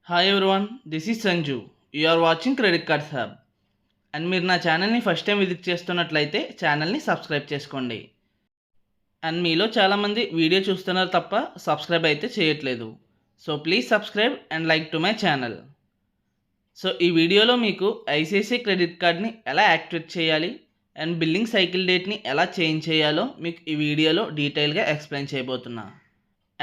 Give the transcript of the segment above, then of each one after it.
Hi everyone, this is Sanju. You are watching credit cards hub. And మీరు నా ఛానల్ని first time visit చేస్తున్నట్లయితే ఛానల్ని సబ్స్క్రైబ్ చేసుకోండి. అండ్ మీలో చాలామంది వీడియో చూస్తున్నారు తప్ప సబ్స్క్రైబ్ అయితే చేయట్లేదు. So please subscribe and like to my channel. So ఈ వీడియోలో మీకు ఐసిఐసిఐ క్రెడిట్ కార్డ్ని ఎలా యాక్టివేట్ చేయాలి అండ్ బిల్లింగ్ సైకిల్ డేట్ని ఎలా చేంజ్ చేయాలో మీకు ఈ వీడియోలో డీటెయిల్గా ఎక్స్ప్లెయిన్ చేయబోతున్నా.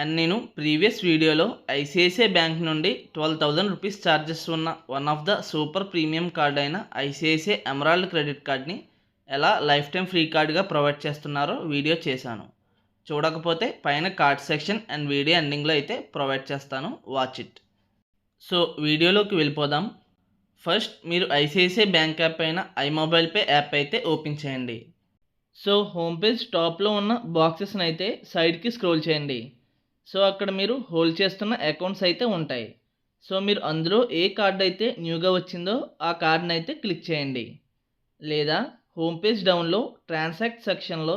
అండ్ నేను ప్రీవియస్ వీడియోలో ఐసిఐసిఐ బ్యాంక్ నుండి 12,000 రూపీస్ ఛార్జెస్ ఉన్న one of the super premium card అయిన ఐసిఐసిఐ ఎమరాల్డ్ క్రెడిట్ కార్డ్ని ఎలా లైఫ్ టైం ఫ్రీ కార్డ్గా ప్రొవైడ్ చేస్తున్నారో వీడియో చేశాను. చూడకపోతే పైన కార్డ్ సెక్షన్ అండ్ వీడియో ఎండింగ్లో అయితే ప్రొవైడ్ చేస్తాను, వాచ్ ఇట్. సో వీడియోలోకి వెళ్ళిపోదాం. ఫస్ట్ మీరు ఐసిఐసిఐ బ్యాంక్ యాప్ అయిన ఐమొబైల్ పే యాప్ అయితే ఓపెన్ చేయండి. సో హోమ్ పేజ్ టాప్లో ఉన్న బాక్సెస్ని అయితే సైడ్కి స్క్రోల్ చేయండి. సో అక్కడ మీరు హోల్డ్ చేస్తున్న అకౌంట్స్ అయితే ఉంటాయి. సో మీరు అందులో ఏ కార్డ్ అయితే న్యూగా వచ్చిందో ఆ కార్డ్ని అయితే క్లిక్ చేయండి. లేదా హోమ్ పేజ్ డౌన్లో ట్రాన్సాక్ట్ సెక్షన్లో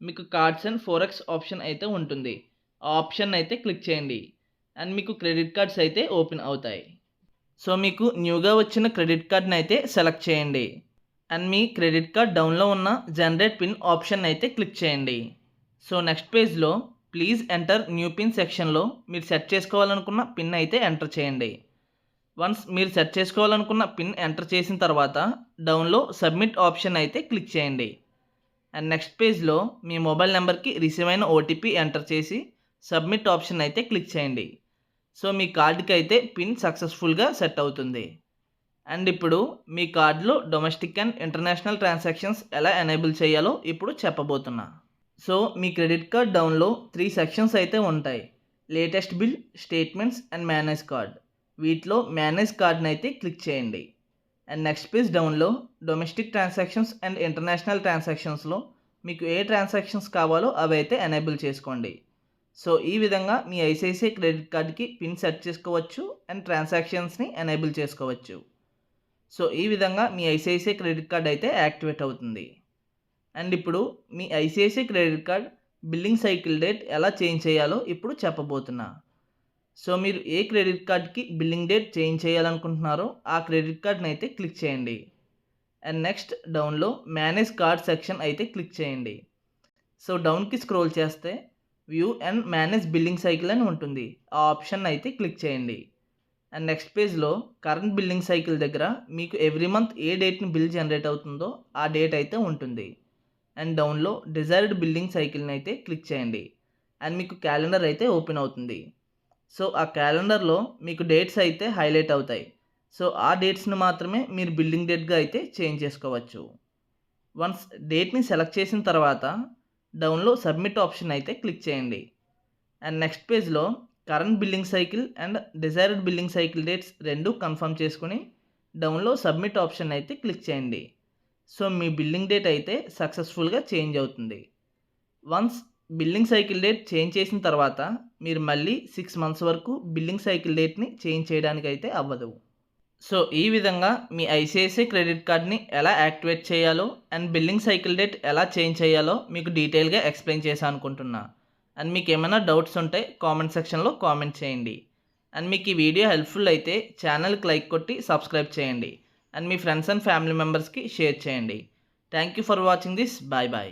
మీకు కార్డ్స్ అండ్ ఫోరెక్స్ ఆప్షన్ అయితే ఉంటుంది. ఆ ఆప్షన్ అయితే క్లిక్ చేయండి అండ్ మీకు క్రెడిట్ కార్డ్స్ అయితే ఓపెన్ అవుతాయి. సో మీకు న్యూగా వచ్చిన క్రెడిట్ కార్డ్ని అయితే సెలెక్ట్ చేయండి అండ్ మీ క్రెడిట్ కార్డ్ డౌన్లో ఉన్న జనరేట్ పిన్ ఆప్షన్ అయితే క్లిక్ చేయండి. సో నెక్స్ట్ పేజ్లో ప్లీజ్ ఎంటర్ న్యూ పిన్ సెక్షన్లో మీరు సెట్ చేసుకోవాలనుకున్న పిన్ అయితే ఎంటర్ చేయండి. వన్స్ మీరు సెట్ చేసుకోవాలనుకున్న పిన్ ఎంటర్ చేసిన తర్వాత డౌన్లో సబ్మిట్ ఆప్షన్ అయితే క్లిక్ చేయండి. అండ్ నెక్స్ట్ పేజ్లో మీ మొబైల్ నెంబర్కి రిసీవ్ అయిన ఓటీపీ ఎంటర్ చేసి సబ్మిట్ ఆప్షన్ అయితే క్లిక్ చేయండి. సో మీ కార్డుకి అయితే పిన్ సక్సెస్ఫుల్గా సెట్ అవుతుంది. అండ్ ఇప్పుడు మీ కార్డులో డొమెస్టిక్ అండ్ ఇంటర్నేషనల్ ట్రాన్సాక్షన్స్ ఎలా ఎనేబుల్ చేయాలో ఇప్పుడు చెప్పబోతున్నా. సో మీ క్రెడిట్ కార్డ్ డౌన్లో 3 సెక్షన్స్ అయితే ఉంటాయి: latest bill, statements and manage card. వీటిలో మేనేజ్ కార్డ్ని అయితే క్లిక్ చేయండి. అండ్ నెక్స్ట్ పేజ్ డౌన్లో డొమెస్టిక్ ట్రాన్సాక్షన్స్ అండ్ ఇంటర్నేషనల్ ట్రాన్సాక్షన్స్లో మీకు ఏ ట్రాన్సాక్షన్స్ కావాలో అవి అయితే ఎనేబుల్ చేసుకోండి. సో ఈ విధంగా మీ ఐసిఐసిఐ క్రెడిట్ కార్డ్కి పిన్ సెట్ చేసుకోవచ్చు అండ్ ట్రాన్సాక్షన్స్ని ఎనేబుల్ చేసుకోవచ్చు. సో ఈ విధంగా మీ ఐసిఐసిఐ క్రెడిట్ కార్డ్ అయితే యాక్టివేట్ అవుతుంది. అండ్ ఇప్పుడు మీ ICICI credit card billing cycle date ఎలా చేంజ్ చేయాలో ఇప్పుడు చెప్పబోతున్నా. సో మీరు ఏ క్రెడిట్ కార్డ్కి బిల్లింగ్ డేట్ చేంజ్ చేయాలనుకుంటున్నారో ఆ క్రెడిట్ కార్డ్ని అయితే క్లిక్ చేయండి. అండ్ నెక్స్ట్ డౌన్లో మేనేజ్ కార్డ్ సెక్షన్ అయితే క్లిక్ చేయండి. సో డౌన్కి స్క్రోల్ చేస్తే view and manage billing cycle అని ఉంటుంది. ఆ ఆప్షన్ అయితే క్లిక్ చేయండి. అండ్ నెక్స్ట్ పేజ్లో కరెంట్ బిల్లింగ్ సైకిల్ దగ్గర మీకు ఎవ్రీ మంత్ ఏ డేట్ని బిల్ జనరేట్ అవుతుందో ఆ డేట్ అయితే ఉంటుంది. అండ్ డౌన్లో డిజైర్డ్ బిల్లింగ్ సైకిల్ని అయితే క్లిక్ చేయండి అండ్ మీకు క్యాలెండర్ అయితే ఓపెన్ అవుతుంది. సో ఆ క్యాలెండర్లో మీకు డేట్స్ అయితే హైలైట్ అవుతాయి. సో ఆ డేట్స్ని మాత్రమే మీరు బిల్లింగ్ డేట్గా అయితే చేంజ్ చేసుకోవచ్చు. వన్స్ డేట్ని సెలెక్ట్ చేసిన తర్వాత డౌన్లో సబ్మిట్ ఆప్షన్ అయితే క్లిక్ చేయండి. అండ్ నెక్స్ట్ పేజ్లో current billing cycle and desired billing cycle dates రెండు కన్ఫర్మ్ చేసుకుని డౌన్లో సబ్మిట్ ఆప్షన్ అయితే క్లిక్ చేయండి. సో మీ బిల్లింగ్ డేట్ అయితే సక్సెస్ఫుల్గా చేంజ్ అవుతుంది. Once billing cycle date change చేసిన తర్వాత మీరు మళ్ళీ 6 మంత్స్ వరకు బిల్లింగ్ సైకిల్ డేట్ని చేంజ్ చేయడానికి అయితే అవ్వదు. సో ఈ విధంగా మీ ఐసిఐసిఐ క్రెడిట్ కార్డ్ని ఎలా యాక్టివేట్ చేయాలో అండ్ బిల్లింగ్ సైకిల్ డేట్ ఎలా చేంజ్ చేయాలో మీకు డీటెయిల్గా ఎక్స్ప్లెయిన్ చేశాను అనుకుంటున్నా. అండ్ మీకు ఏమైనా డౌట్స్ ఉంటే కామెంట్ సెక్షన్లో కామెంట్ చేయండి. అండ్ మీకు ఈ వీడియో హెల్ప్ఫుల్ అయితే ఛానల్కి లైక్ కొట్టి సబ్స్క్రైబ్ చేయండి అండ్ మీ ఫ్రెండ్స్ అండ్ ఫ్యామిలీ మెంబర్స్కి షేర్ చేయండి. Thank you for watching this. Bye bye.